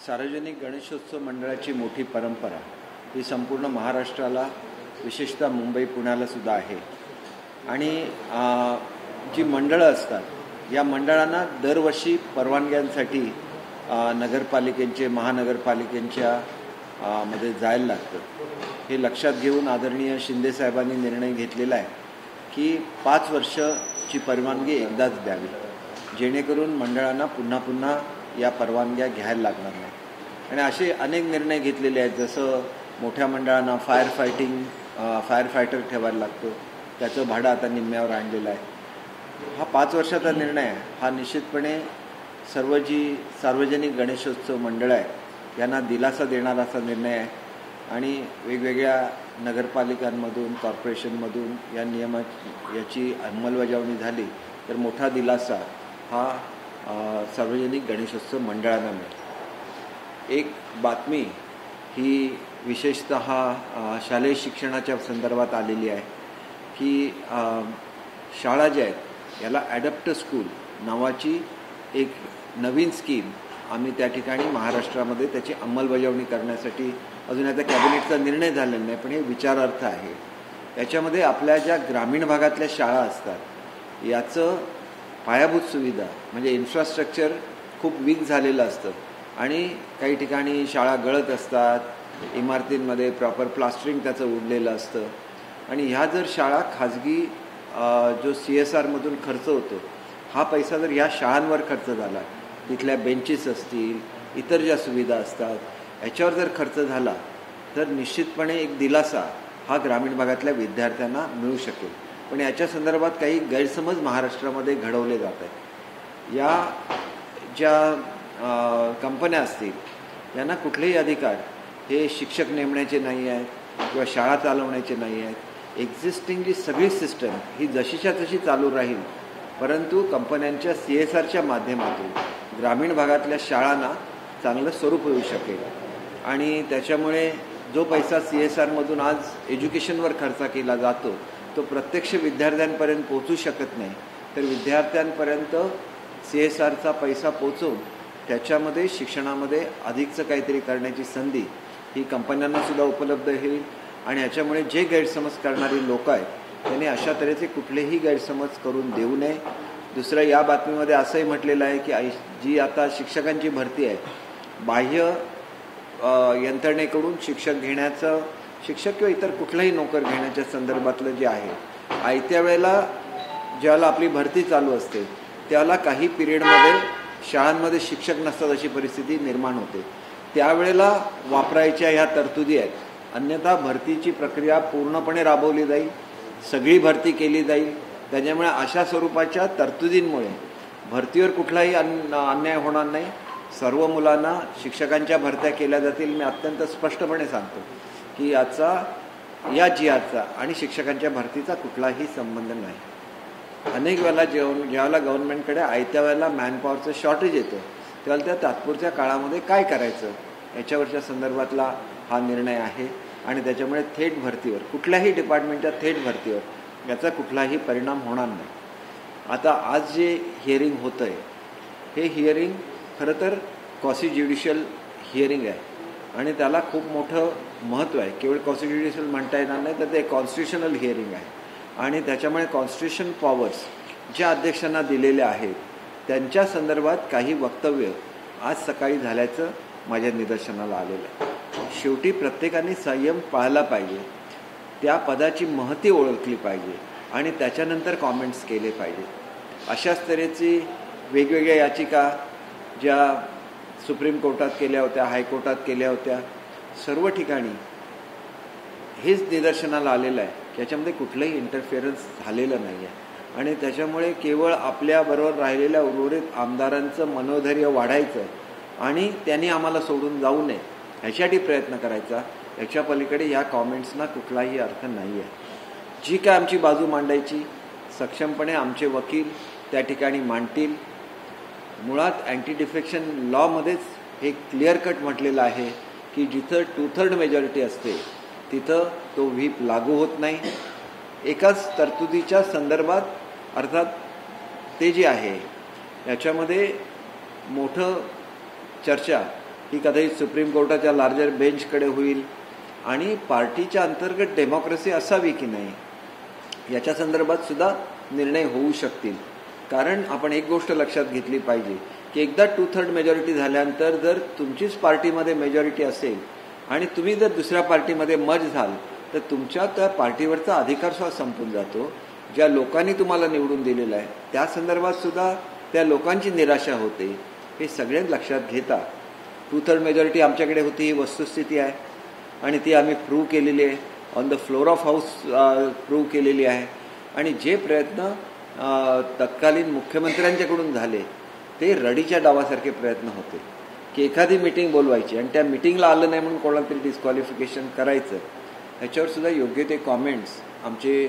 सार्वजनिक गणेशोत्सव मंडळाची मोठी परंपरा ही संपूर्ण महाराष्ट्राला, विशेषतः मुंबई पुण्याला सुद्धा आहे. आणि जी मंडळं असतात या मंडळांना दरवर्षी परवानग्यांसाठी नगरपालिकेचे, महानगरपालिकेच्या मध्ये जायला लागतं. हे लक्षात घेऊन आदरणीय शिंदे साहेबांनी निर्णय घेतलेला आहे की 5 वर्षाची परवानगी एकदाच द्यावी, जेणेकरून मंडळांना पुन्हा पुन्हा या परवानग्या घ्यायला लागणार नाही. आणि असे अनेक निर्णय घेतलेले आहेत. जसं मोठ्या मंडळांना फायर फायटर ठेवायला लागतो, त्याचं भाडं आता निम्म्यावर आणलेलं आहे. हा 5 वर्षाचा निर्णय आहे. हा निश्चितपणे सर्व जी सार्वजनिक गणेशोत्सव मंडळं आहेत यांना दिलासा देणारा असा निर्णय आहे. आणि वेगवेगळ्या नगरपालिकांमधून, कॉर्पोरेशनमधून याची अंमलबजावणी झाली तर मोठा दिलासा हा सार्वजनिक गणेशोत्सव मंडळांना मिळेल. एक बातमी ही विशेषतः शालेय शिक्षणाच्या संदर्भात आलेली आहे की शाळा ज्या आहेत याला ॲडॅप्ट स्कूल नावाची एक नवीन स्कीम आम्ही त्या ठिकाणी महाराष्ट्रामध्ये त्याची अंमलबजावणी करण्यासाठी, अजून आता कॅबिनेटचा निर्णय झालेला नाही पण हे विचारार्थ आहे. याच्यामध्ये आपल्या ज्या ग्रामीण भागातल्या शाळा असतात याचं पायाभूत सुविधा म्हणजे इन्फ्रास्ट्रक्चर खूप वीक झालेलं असतं आणि काही ठिकाणी शाळा गळत असतात, इमारतींमध्ये प्रॉपर प्लास्टरिंग त्याचं उडलेलं असतं. आणि ह्या जर शाळा खाजगी जो CSRमधून खर्च होतो हा पैसा जर ह्या शाळांवर खर्च झाला, तिथल्या बेंचेस असतील, इतर ज्या सुविधा असतात याच्यावर जर खर्च झाला तर निश्चितपणे एक दिलासा हा ग्रामीण भागातल्या विद्यार्थ्यांना मिळू शकेल. पण याच्या संदर्भात काही गैरसमज महाराष्ट्रामध्ये घडवले जात आहेत. या ज्या कंपन्या असतील यांना कुठलेही अधिकार हे शिक्षक नेमण्याचे नाही आहेत किंवा शाळा चालवण्याचे नाही आहेत. एक्झिस्टिंग जी सगळी सिस्टम ही जशीच्या तशी चालू राहील, परंतु कंपन्यांच्या CSRच्या माध्यमातून ग्रामीण भागातल्या शाळांना चांगलं स्वरूप येऊ शकेल. आणि त्याच्यामुळे जो पैसा CSRमधून आज एज्युकेशनवर खर्च केला जातो तो प्रत्यक्ष विद्यार्थ्यांपर्यंत पोहोचू शकत नाही, तर विद्यार्थ्यांपर्यंत CSRचा पैसा पोचवून त्याच्यामध्ये शिक्षणामध्ये अधिकचं काहीतरी करण्याची संधी ही कंपन्यांनासुद्धा उपलब्ध होईल. आणि ह्याच्यामुळे जे गैरसमज करणारी लोक आहेत त्यांनी अशा तऱ्हेचे कुठलेही गैरसमज करून देऊ नये. दुसरं, या बातमीमध्ये असंही म्हटलेलं आहे की जी आता शिक्षकांची भरती आहे, बाह्य यंत्रणेकडून शिक्षक घेण्याचं, शिक्षक किंवा इतर कुठलाही नोकर घेण्याच्या संदर्भातलं जे आहे, आयत्या वेळेला ज्यावेळेला आपली भरती चालू असते त्याला काही पिरियडमध्ये शाळांमध्ये शिक्षक नसतात अशी परिस्थिती निर्माण होते. त्यावेळेला वापरायच्या ह्या तरतुदी आहेत. अन्यथा भरतीची प्रक्रिया पूर्णपणे राबवली जाईल, सगळी भरती केली जाईल. त्याच्यामुळे अशा स्वरूपाच्या तरतुदींमुळे भरतीवर कुठलाही अन्याय होणार नाही. सर्व मुलांना शिक्षकांच्या भरत्या केल्या जातील. मी अत्यंत स्पष्टपणे सांगतो की या GRचा आणि शिक्षकांच्या भरतीचा कुठलाही संबंध नाही. अनेक वेळेला ज्यावेळेला गव्हर्नमेंटकडे आयत्या वेळेला मॅनपॉवरचं शॉर्टेज येतं त्यावेळेला त्या तात्पुरत्या काळामध्ये काय करायचं याच्यावरच्या संदर्भातला हा निर्णय आहे. आणि त्याच्यामुळे थेट भरतीवर, कुठल्याही डिपार्टमेंटच्या थेट भरतीवर याचा कुठलाही परिणाम होणार नाही. आता आज जे हिअरिंग होतं आहे हे हिअरिंग खरं तर क्वासी ज्युडिशियल हिअरिंग आहे आणि त्याला खूप मोठं महत्त्व आहे. केवळ क्वासी ज्युडिशियल म्हणता येणार नाही तर ते कॉन्स्टिट्युशनल हिअरिंग आहे. आणि त्याच्यामुळे कॉन्स्टिट्यूशन पॉवर्स ज्या अध्यक्षांना दिलेल्या आहेत त्यांच्या संदर्भात काही वक्तव्य आज सकाळी झाल्याचं माझ्या निदर्शनाला आलेलं आहे. शेवटी प्रत्येकाने संयम पाळला पाहिजे, त्या पदाची महती ओळखली पाहिजे आणि त्याच्यानंतर कॉमेंट्स केले पाहिजे. अशाच तऱ्हेची वेगवेगळ्या याचिका ज्या सुप्रीम कोर्टात केल्या होत्या, हायकोर्टात केल्या होत्या, सर्व ठिकाणी हेच निदर्शनाला आलेलं आहे की याच्यामध्ये कुठलंही इंटरफेरन्स झालेलं नाही आहे. आणि त्याच्यामुळे केवळ आपल्याबरोबर राहिलेल्या उर्वरित आमदारांचं मनोधैर्य वाढायचं आणि त्यांनी आम्हाला सोडून जाऊ नये ह्यासाठी प्रयत्न करायचा. याच्या पलीकडे ह्या कॉमेंट्सना कुठलाही अर्थ नाही आहे. जी काय आमची बाजू मांडायची सक्षमपणे आमचे वकील त्या ठिकाणी मांडतील. मुळात अँटी डिफेक्शन लॉमध्येच हे क्लिअर कट म्हटलेलं आहे की जिथं 2/3 मेजॉरिटी असते तिथं तो व्हीप लागू होत नाही. एकाच तरतुदीच्या संदर्भात अर्थात ते जे आहे याच्यामध्ये मोठं चर्चा ही कदाचित सुप्रीम कोर्टाच्या लार्जर बेंचकडे होईल आणि पार्टीच्या अंतर्गत डेमोक्रेसी असावी की नाही याच्या संदर्भात सुद्धा निर्णय होऊ शकतील. कारण आपण एक गोष्ट लक्षात घेतली पाहिजे की एकदा 2/3 मेजॉरिटी झाल्यानंतर जर तुमचीच पार्टीमध्ये मेजॉरिटी असेल आणि तुम्ही जर दुसऱ्या पार्टीमध्ये मर्ज झाल तर तुमच्या त्या पार्टीवरचा अधिकार सुद्धा संपून जातो. ज्या लोकांनी तुम्हाला निवडून दिलेलं आहे त्या संदर्भात सुद्धा त्या लोकांची निराशा होते. हे सगळे लक्षात घेता 2/3 मेजॉरिटी आमच्याकडे होती ही वस्तुस्थिती आहे आणि ती आम्ही प्रूव्ह केलेली आहे. On the floor of house prove केलेली आहे. आणि जे प्रयत्न तत्कालीन मुख्यमंत्र्यांच्याकडून झाले ते रडीच्या डावासारखे प्रयत्न होते की एखादी मीटिंग बोलवायची आणि त्या मीटिंगला आलं नाही म्हणून कोणाला तरी डिस्क्वालिफिकेशन करायचं. ह्याच्यावर सुद्धा योग्य ते कॉमेंट्स आमचे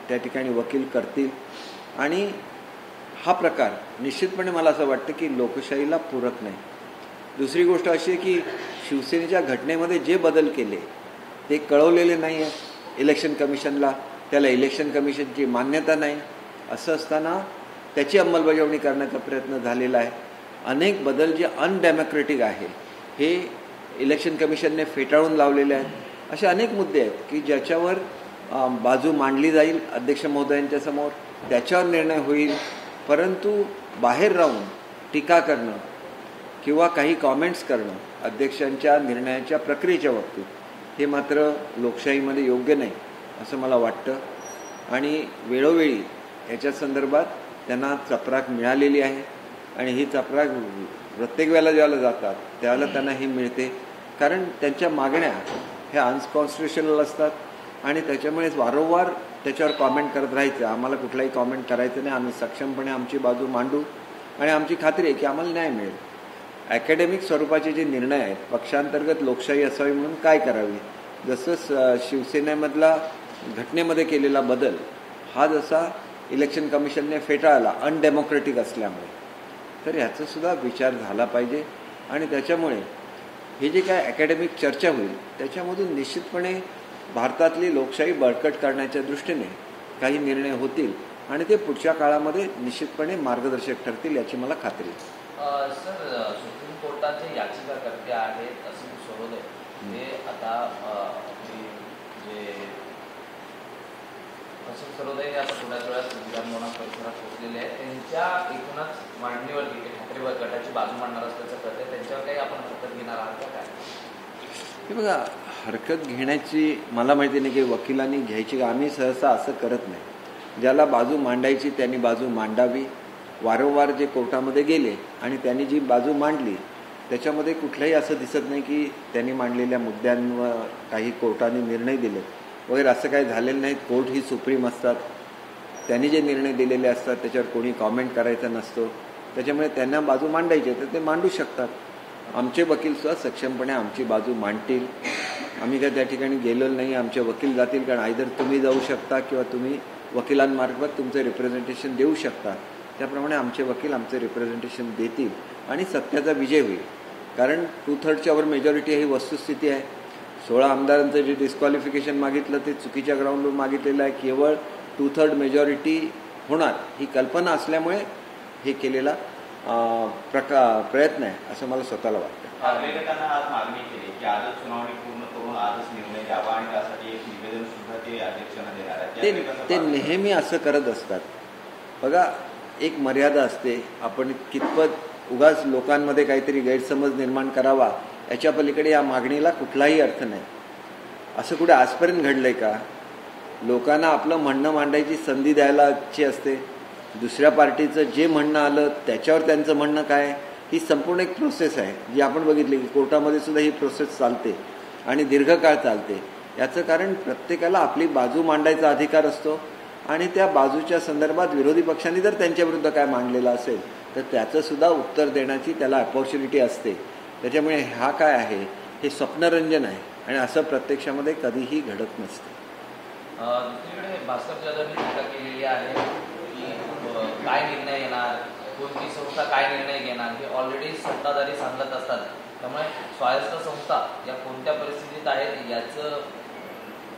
त्या ठिकाणी वकील करतील. आणि हा प्रकार निश्चितपणे मला असं वाटतं की लोकशाहीला पूरक नाही. दुसरी गोष्ट अशी आहे की शिवसेनेच्या घटनेमध्ये जे बदल केले ते कळवलेले नाही आहेत इलेक्शन कमिशनला. त्याला इलेक्शन कमिशनची मान्यता नाही. असं असताना त्याची अंमलबजावणी करण्याचा प्रयत्न झालेला आहे. अनेक बदल जे अनडेमोक्रेटिक आहे हे इलेक्शन कमिशनने फेटाळून लावलेले आहेत. असे अनेक मुद्दे आहेत की ज्याच्यावर बाजू मांडली जाईल अध्यक्ष महोदयांच्या समोर, त्याच्यावर निर्णय होईल. परंतु बाहेर राहून टीका करणं किंवा काही कॉमेंट्स करणं अध्यक्षांच्या निर्णयाच्या प्रक्रियेच्या बाबतीत हे मात्र लोकशाहीमध्ये योग्य नाही असं मला वाटतं. आणि वेळोवेळी याच्या संदर्भात त्यांना चपराक मिळालेली आहे आणि ही चपराक प्रत्येक वेळेला ज्यावेळेला जातात त्यावेळेला त्यांना ही मिळते. कारण त्यांच्या मागण्या ह्या अनकॉन्स्टिट्युशनल असतात आणि त्याच्यामुळेच वारंवार त्याच्यावर कॉमेंट करत राहायचं. आम्हाला कुठलाही कॉमेंट करायचं नाही, आम्ही सक्षमपणे आमची बाजू मांडू आणि आमची खात्री आहे की आम्हाला न्याय मिळेल. अकॅडमिक स्वरूपाचे जे निर्णय आहेत पक्षांतर्गत लोकशाही असावी म्हणून काय करावी, जसं शिवसेनेमधला घटनेमध्ये केलेला बदल हा जसा इलेक्शन कमिशनने फेटाळला अनडेमोक्रेटिक असल्यामुळे, तर ह्याचा सुद्धा विचार झाला पाहिजे. आणि त्याच्यामुळे हे जे काय अकॅडमिक चर्चा होईल त्याच्यामधून निश्चितपणे भारतातली लोकशाही बळकट करण्याच्या दृष्टीने काही निर्णय होतील आणि ते पुढच्या काळामध्ये निश्चितपणे मार्गदर्शक ठरतील याची मला खात्री आहे. सर, सुप्रीम कोर्टाचे याचिकाकर्ते आहेत असीम सरोदे हे आता जे असीम सरोदे हे आता थोड्याच वेळात विधानभवनात परिसरात पोहोचलेले आहेत. त्यांच्या एकूणच मांडणीवरती ठाकरे गटाची बाजू मांडणार असल्याचं कळतंय. त्यांच्यावर काही आपण हरकत घेणार आहात का काय? हे बघा, हरकत घेण्याची मला माहिती नाही की वकिलांनी घ्यायची. आम्ही सहसा असं करत नाही. ज्याला बाजू मांडायची त्यांनी बाजू मांडावी. वारंवार जे कोर्टामध्ये गेले आणि त्यांनी जी बाजू मांडली त्याच्यामध्ये कुठलंही असं दिसत नाही की त्यांनी मांडलेल्या मुद्द्यांवर काही कोर्टाने निर्णय दिले वगैरे असं काही झालेलं नाही. कोर्ट ही सुप्रीम असतात. त्यांनी जे निर्णय दिलेले असतात त्याच्यावर कोणी कॉमेंट करायचा नसतो. त्याच्यामुळे त्यांना बाजू मांडायची तर ते मांडू शकतात. आमचे वकीलसुद्धा सक्षमपणे आमची बाजू मांडतील. आम्ही काय त्या ठिकाणी गेलेलो नाही. आमचे वकील जातील, कारण आयदर तुम्ही जाऊ शकता किंवा तुम्ही वकिलांमार्फत तुमचं रिप्रेझेंटेशन देऊ शकता. त्याप्रमाणे आमचे वकील आमचे रिप्रेझेंटेशन देतील आणि सत्याचा विजय होईल. कारण 2/3च्या वर मेजॉरिटी ही वस्तुस्थिती आहे. 16 आमदारांचं जे डिस्क्वालिफिकेशन मागितलं ते चुकीच्या ग्राउंडवर मागितलेलं आहे. केवळ 2/3 मेजॉरिटी होणार ही कल्पना असल्यामुळे हे केलेला प्रयत्न आहे असं मला स्वतःला वाटतं. ठाकरे गटानं आज मागणी केली की आजच सुनावणी पूर्ण करून आजच निर्णय द्यावा आणि त्यासाठी एक निवेदन सुद्धा ते अध्यक्षांना देणार आहेत. ते नेहमी असं करत असतात. बघा, एक मर्यादा असते. आपण कितपत उगाच लोकांमध्ये काहीतरी गैरसमज निर्माण करावा याच्या पलीकडे या मागणीला कुठलाही अर्थ नाही. असं कुठे आजपर्यंत घडलंय का? लोकांना आपलं म्हणणं मांडायची संधी द्यायलाची असते. दुसऱ्या पार्टीचं जे म्हणणं आलं त्याच्यावर त्यांचं म्हणणं काय, ही संपूर्ण एक प्रोसेस आहे जी आपण बघितली की कोर्टामध्ये सुद्धा ही प्रोसेस चालते आणि दीर्घकाळ चालते. याचं कारण प्रत्येकाला आपली बाजू मांडायचा अधिकार असतो आणि त्या बाजूच्या संदर्भात विरोधी पक्षांनी जर त्यांच्याविरुद्ध काय मांडलेलं असेल तर त्याचं सुद्धा उत्तर देण्याची त्याला अपॉर्च्युनिटी असते. त्याच्यामुळे हा काय आहे हे स्वप्नरंजन आहे आणि असं प्रत्यक्षामध्ये कधीही घडत नसते. दुसरीकडे भास्कर जाधवनी टीका केलेली आहे की काय निर्णय घेणार, कोणती संस्था काय निर्णय घेणार हे ऑलरेडी सत्ताधारी सांगत असतात. त्यामुळे स्वायत्त संस्था या कोणत्या परिस्थितीत आहेत याचं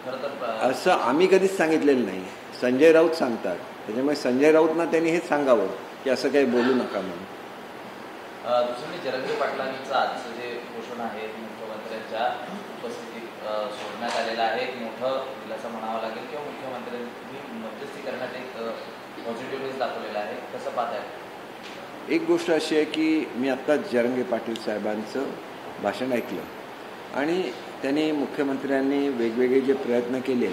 खरं तर असं आम्ही कधीच सांगितलेलं नाही. संजय राऊत सांगतात. त्याच्यामुळे संजय राऊतना त्यांनी हेच सांगावं की असं काही बोलू नका म्हणून. दुसरीकडे जरंगे पाटलांचं आजचं जे घोषणा मध्यस्थी करण्यात एक पॉझिटिव्हनेस दाखवलेला आहे, कसं पाहताय? एक गोष्ट अशी आहे की मी आत्ताच जरांगे पाटील साहेबांचं भाषण ऐकलं आणि त्यांनी मुख्यमंत्र्यांनी वेगवेगळे जे प्रयत्न केले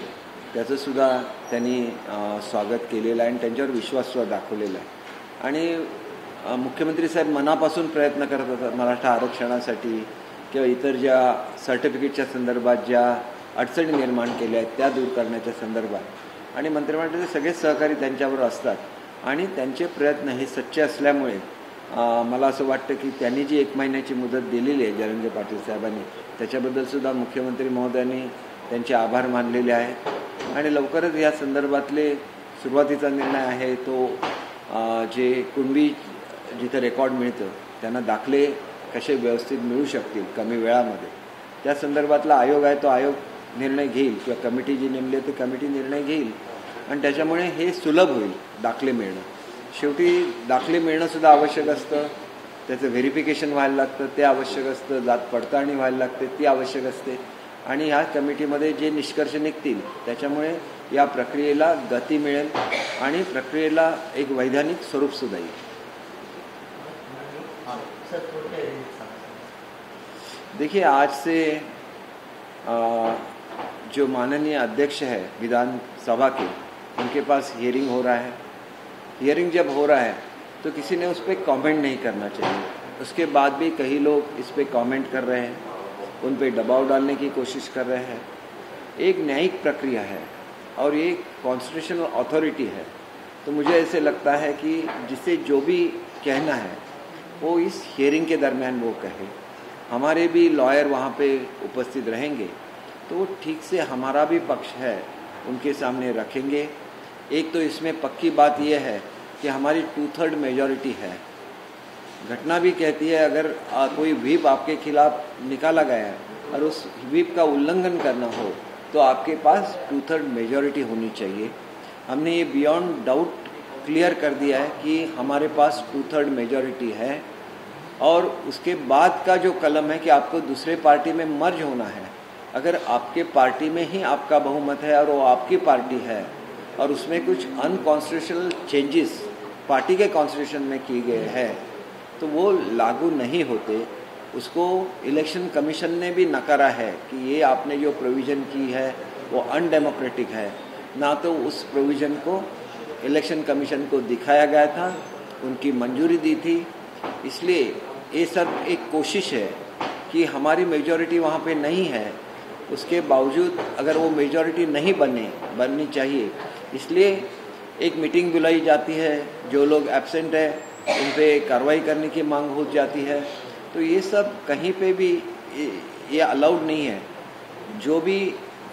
त्याचंसुद्धा त्यांनी स्वागत केलेलं आहे आणि त्यांच्यावर विश्वाससुद्धा दाखवलेला आहे. आणि मुख्यमंत्री साहेब मनापासून प्रयत्न करत होतात मराठा आरक्षणासाठी किंवा इतर ज्या सर्टिफिकेटच्या संदर्भात ज्या अडचणी निर्माण केल्या आहेत त्या दूर करण्याच्या संदर्भात. आणि मंत्रिमंडळाचे सगळे सहकारी त्यांच्यावर असतात आणि त्यांचे प्रयत्न हे सच्चे असल्यामुळे मला असं वाटतं की त्यांनी जी 1 महिन्याची मुदत दिलेली आहे जरांगे पाटील साहेबांनी त्याच्याबद्दलसुद्धा मुख्यमंत्री महोदयांनी त्यांचे आभार मानलेले आहेत. आणि लवकरच या संदर्भातले सुरुवातीचा निर्णय आहे तो जे कुणबी जिथं रेकॉर्ड मिळतं त्यांना दाखले कसे व्यवस्थित मिळू शकतील कमी वेळामध्ये त्या संदर्भातला आयोग आहे तो आयोग निर्णय घेईल किंवा कमिटी जी नेमली आहे ती कमिटी निर्णय घेईल आणि त्याच्यामुळे हे सुलभ होईल दाखले मिळणं. शेवटी दाखले मिळणंसुद्धा आवश्यक असतं, त्याचं व्हेरिफिकेशन व्हायला लागतं ते आवश्यक असतं, जात पडताळणी व्हायला लागते ती आवश्यक असते आणि ह्या कमिटीमध्ये जे निष्कर्ष निघतील त्याच्यामुळे या प्रक्रियेला गती मिळेल आणि प्रक्रियेला एक वैधानिक स्वरूपसुद्धा येईल. देखिए आज से जो माननीय अध्यक्ष है विधानसभा के उनके पास हियरिंग हो रहा है. हियरिंग जब हो रहा है तो किसी ने उस पर कमेंट नहीं करना चाहिए. उसके बाद भी कई लोग इस पर कमेंट कर रहे हैं, उन पर दबाव डालने की कोशिश कर रहे हैं. एक न्यायिक प्रक्रिया है और ये कॉन्स्टिट्यूशनल अथॉरिटी है तो मुझे ऐसे लगता है कि जिसे जो भी कहना है वो इस हियरिंग के दरमियान वो कहे. हमारे भी लॉयर वहाँ पे उपस्थित रहेंगे तो वो ठीक से हमारा भी पक्ष है उनके सामने रखेंगे. एक तो इसमें पक्की बात यह है कि हमारी 2/3 मेजॉरिटी है. घटना भी कहती है अगर कोई व्हिप आपके खिलाफ निकाला गया है और उस व्हिप का उल्लंघन करना हो तो आपके पास 2/3 मेजॉरिटी होनी चाहिए. हमने ये बियॉन्ड डाउट क्लियर कर दिया है कि हमारे पास 2/3 मेजॉरिटी है और उसके बाद का जो कलम है कि आपको दूसरे पार्टी में मर्ज होना है. अगर आपके पार्टी में ही आपका बहुमत है और वो आपकी पार्टी है और उसमें कुछ अनकॉन्स्टिट्यूशनल चेंजेस पार्टी के कॉन्स्टिट्यूशन में किए गए हैं तो वो लागू नहीं होते. उसको इलेक्शन कमीशन ने भी नकारा है कि ये आपने जो प्रोविज़न की है वो अनडेमोक्रेटिक है. ना तो उस प्रोविज़न को इलेक्शन कमीशन को दिखाया गया था, उनकी मंजूरी दी थी. इसलिए ये सब एक कोशिश है कि हमारी मेजॉरिटी वहाँ पे नहीं है, उसके बावजूद अगर वो मेजॉरिटी नहीं बननी चाहिए इसलिए एक मीटिंग बुलाई जाती है, जो लोग एब्सेंट है उन पर कार्रवाई करने की मांग हो जाती है. तो ये सब कहीं पे भी ये अलाउड नहीं है. जो भी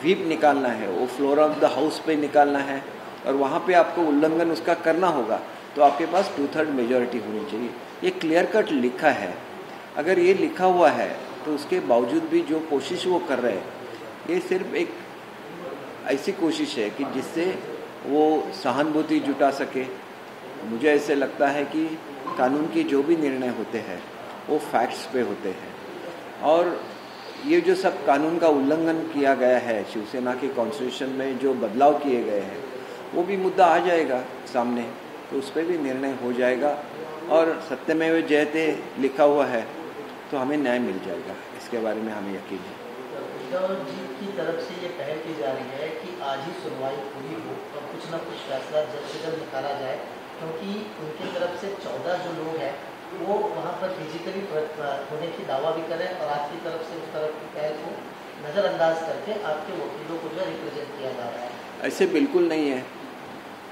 व्हिप निकालना है वो फ्लोर ऑफ द हाउस पे निकालना है और वहाँ पे आपको उल्लंघन उसका करना होगा तो आपके पास 2/3 मेजॉरिटी होनी चाहिए. ये क्लियर कट लिखा है. अगर ये लिखा हुआ है तो उसके बावजूद भी जो कोशिश वो कर रहे हैं ये सिर्फ एक ऐसी कोशिश है कि जिससे वो सहानुभूति जुटा सके. मुझे ऐसे लगता है कि कानून की जो भी निर्णय होते हैं वो फैक्ट्स पे होते हैं और ये जो सब कानून का उल्लंघन किया गया है, शिवसेना के कॉन्स्टिट्यूशन में जो बदलाव किए गए हैं वो भी मुद्दा आ जाएगा सामने तो उस पर भी निर्णय हो जाएगा और सत्यमेव जयते लिखा हुआ है तो हमें न्याय मिल जाएगा. इसके बारे में हमें यकीन है. उद्धव जी की तरफ से ये पहल की जा रही है कि आज ही सुनवाई पूरी हो और कुछ ना कुछ फैसला जल्द से जल्द निकाला जाए क्योंकि उनकी तरफ से 14 जो लोग हैं वो वहाँ पर फिजिकली होने की दावा भी करें और आपकी तरफ से उस तरफ की पहल को नज़रअंदाज करके आपके वकीलों को जो रिप्रेजेंट किया जा रहा है. ऐसे बिल्कुल नहीं है.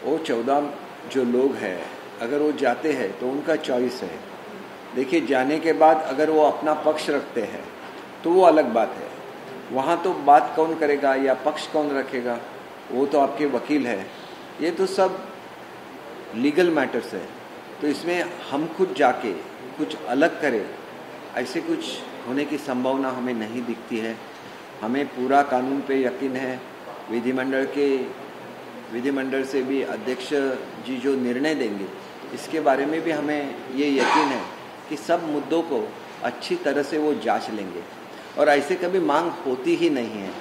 वो 14 जो लोग हैं अगर वो जाते हैं तो उनका चॉइस है. देखिए जाने के बाद अगर वो अपना पक्ष रखते हैं तो वो अलग बात है. वहाँ तो बात कौन करेगा या पक्ष कौन रखेगा वो तो आपके वकील है. ये तो सब लीगल मैटर्स है. तो इसमें हम खुद जाके कुछ अलग करें ऐसे कुछ होने की संभावना हमें नहीं दिखती है. हमें पूरा कानून पे यकीन है. विधिमंडल से भी अध्यक्ष जी जो निर्णय देंगे इसके बारे में भी हमें ये यकीन है कि सब मुद्दों को अच्छी तरह से वो जांच लेंगे और ऐसे कभी मांग होती ही नहीं है.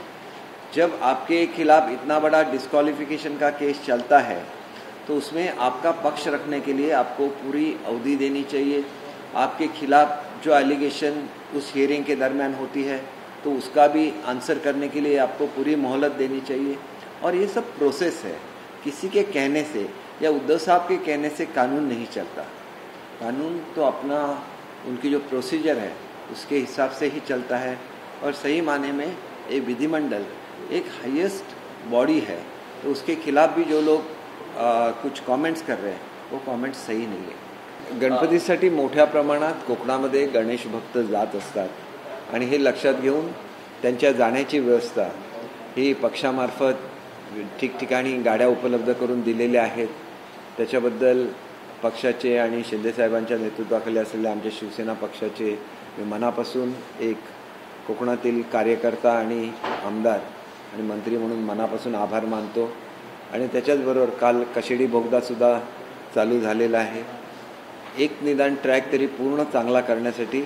जब आपके खिलाफ इतना बड़ा डिस्क्वालिफिकेशन का केस चलता है तो उसमें आपका पक्ष रखने के लिए आपको पूरी अवधि देनी चाहिए। आपके खिलाफ जो एलिगेशन उस हियरिंग के दरमियान होती है तो उसका भी आंसर करने के लिए आपको पूरी मोहलत देनी चाहिए। और ये सब प्रोसेस है, किसी के कहने से या उद्धव साहब के कहने से कानून नहीं चलता। कानून तो अपना उनकी जो प्रोसीजर है उसके हिसाब से ही चलता है। और सही माने में ये विधिमंडल एक हाईएस्ट बॉडी है, तो उसके खिलाफ भी जो लोग कुछ कॉमेंट्स कर रहे हैं वो कॉमेंट्स सही नाही आहे। गणपतीसाठी मोठ्या प्रमाणात कोकणामध्ये गणेश भक्त जात असतात आणि हे लक्षात घेऊन त्यांच्या जाण्याची व्यवस्था ही पक्षामार्फत ठिकठिकाणी गाड्या उपलब्ध करून दिलेल्या आहेत। त्याच्याबद्दल पक्षाचे आणि शिंदेसाहेबांच्या नेतृत्वाखाली असलेल्या आमच्या शिवसेना पक्षाचे मी मनापासून एक कोकणातील कार्यकर्ता आणि आमदार आणि मंत्री म्हणून मनापासून आभार मानतो। आणि त्याच्याचबरोबर काल कशेडी बोगदासुद्धा चालू झालेला आहे। एक निदान ट्रॅक तरी पूर्ण चांगला करण्यासाठी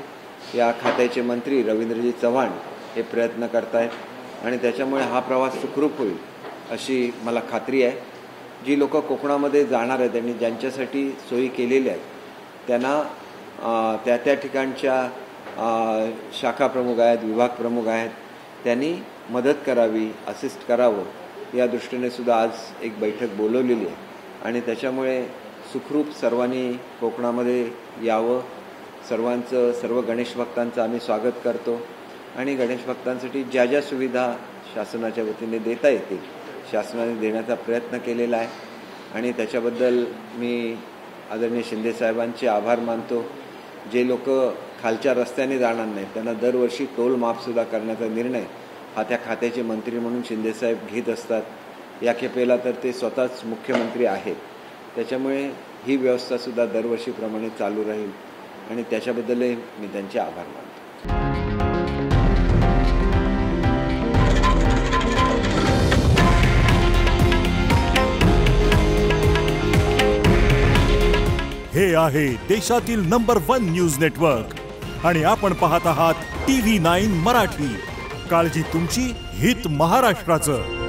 या खात्याचे मंत्री रवींद्रजी चव्हाण हे प्रयत्न करतायत आणि त्याच्यामुळे हा प्रवास सुखरूप होईल अशी मला खात्री आहे। जी लोक कोकणामध्ये जाणार आहेत त्यांनी ज्यांच्यासाठी सोयी केलेल्या आहेत त्यांना त्या त्या ठिकाणच्या शाखा प्रमुख आहेत, विभाग प्रमुख आहेत, त्यांनी मदत करावी, असिस्ट करावं या दृष्टीने सुद्धा आज एक बैठक बोलवलेली आहे आणि त्याच्यामुळे सुखरूप सर्वांनी कोकणामध्ये यावं। सर्वांचं, सर्व गणेश भक्तांचं आम्ही स्वागत करतो आणि गणेश भक्तांसाठी ज्या ज्या सुविधा शासनाच्या वतीने देता येतील शासनाने देण्याचा प्रयत्न केलेला आहे आणि त्याच्याबद्दल मी आदरणीय शिंदेसाहेबांचे आभार मानतो। जे लोक खालच्या रस्त्याने जाणार नाहीत त्यांना दरवर्षी टोल माफसुद्धा करण्याचा निर्णय हा त्या खात्याचे मंत्री म्हणून शिंदेसाहेब घेत असतात। या खेपेला तर ते स्वतःच मुख्यमंत्री आहेत, त्याच्यामुळे ही व्यवस्थासुद्धा दरवर्षीप्रमाणे चालू राहील आणि त्याच्याबद्दलही मी त्यांचे आभार मानतो। हे आहे देशातील नंबर 1 न्यूज नेटवर्क आणि आपण पाहत आहात TV9 मराठी। काळजी तुमची, हित महाराष्ट्राचं।